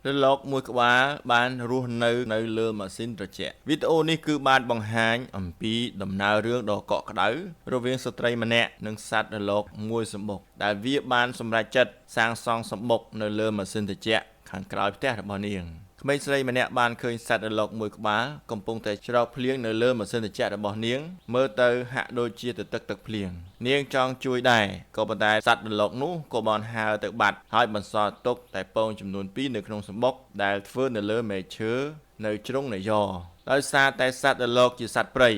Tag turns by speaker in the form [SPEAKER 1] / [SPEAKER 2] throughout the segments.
[SPEAKER 1] រលកមួយក្បាលបានរស់នៅលើម៉ាស៊ីនត្រជាក់វីដេអូនេះគឺបានបង្ហាញអំពីដំណើររឿងដ៏កក់ក្ដៅរវាងស្ត្រីម្នាក់និងសត្វរលកមួយសម្បុកដែលវាបានសម្រេចចិត្តសាងសង់សម្បុកនៅលើម៉ាស៊ីនត្រជាក់ខាងក្រោយផ្ទះរបស់នាងក្មេងស្រីម្នាក់បានឃើញសត្វរលកមួយក្បាលកំពុងតែច្រកភ្លៀងនៅលើម៉ាស៊ីនត្រជាក់របស់នាងមើលទៅហាក់ដូចជាទឹកភ្លៀងនាងចង់ជួយដែរក៏ប៉ុន្តែសត្វរលកនោះក៏បានហើរទៅបាត់ហើយបន្សល់ទុកតែពងចំនួន2នៅក្នុងសម្បុកដែលធ្វើនៅលើមែកឈើនៅជ្រុងនៃយ៉ដោយសារតែសត្វរលកជាសត្វព្រៃ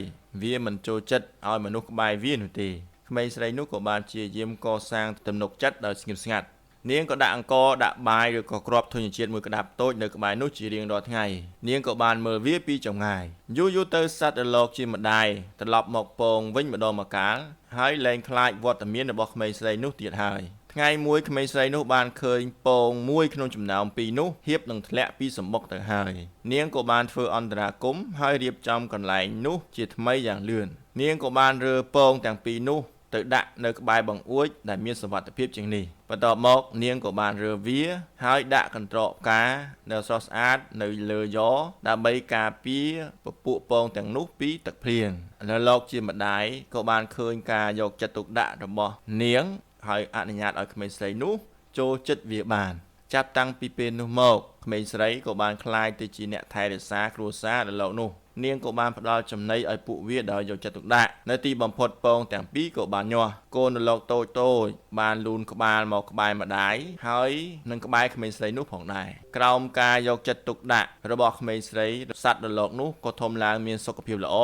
[SPEAKER 1] វាមិនចូលចិត្តឲ្យមនុស្សក្បែរវានោះទេក្មេងស្រីនោះក៏បានព្យាយាមកសាងទំនុកចិត្តដោយស្ងៀមស្ងាត់នាងក៏ដាក់អង្ករដាក់បាយឬក៏គ្រាប់ធញ្ញជាតិមួយក្តាប់តូចនៅក្បែរនោះជារៀងរាល់ថ្ងៃនាងក៏បានមើលវាពីចម្ងាយយូរទៅសត្វរលកជាម្ដាយត្រឡប់មកពងវិញម្ដងម្កាលហើយលែងខ្លាចវត្តមានរបស់ក្មេងស្រីនោះទៀតហើយថ្ងៃមួយក្មេងស្រីនោះបានឃើញពងមួយក្នុងចំណោមពីរនោះហៀបនឹងធ្លាក់ពីសម្បុកទៅហើយនាងក៏បានធ្វើអន្តរាគមន៍ហើយរៀបចំកន្លែងនោះជាថ្មីយ៉ាងលឿននាងក៏បានរើពងទាំងពីរនោះទៅដាក់នៅក្បែរបង្អួចដែលមានសុវត្ថិភាពជាងនេះបន្ទាប់មកនាងក៏បានរើវាហើយដាក់កន្ត្រកផ្កានៅស្រស់ស្អាតនៅលើយ៉ដើម្បីការពារពពួកពងទាំងនោះពីទឹកភ្លៀងរលកជាម្ដាយក៏បានឃើញការយកចិត្តទុកដាក់របស់នាងហើយអនុញ្ញាតឲ្យក្មេងស្រីនោះចូលចិត្តវាបានចាប់តាំងពីពេលនោះមកក្មេងស្រីក៏បានក្លាយទៅជាអ្នកថែរក្សាគ្រួសាររលកនោះនាងក៏បានផ្ដល់ចំណីឲ្យពួកវាដោយយកចិត្តទុកដាក់នៅទីបំផុតពងទាំងពីរក៏បានញាស់កូនរលកតូចបានលូនក្បាលមកក្បែរម្ដាយហើយនឹងក្បែរក្មេងស្រីនោះផងដែរក្រោមការយកចិត្តទុកដាក់របស់ក្មេងស្រីសត្វរលកនោះក៏ធំឡើងមានសុខភាពល្អ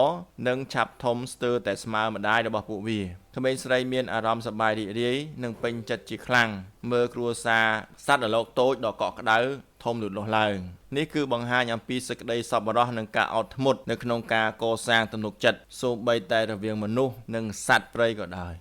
[SPEAKER 1] និងឆាប់ធំស្ទើរតែស្មើម្ដាយរបស់ពួកវាក្មេងស្រីមានអារម្មណ៍សប្បាយរីករាយនិងពេញចិត្តជាខ្លាំងមើលគ្រួសារសត្វរលកតូចដ៏កក់ក្ដៅធំលូតលាស់ឡើងនេះគឺបង្ហាញអំពីសេចក្តីសប្បុរសនិងការអត់ធ្មត់នៅក្នុងការកសាងទំនុកចិត្តសូម្បីតែរវាងមនុស្សនិងសត្វព្រៃក៏ដោយ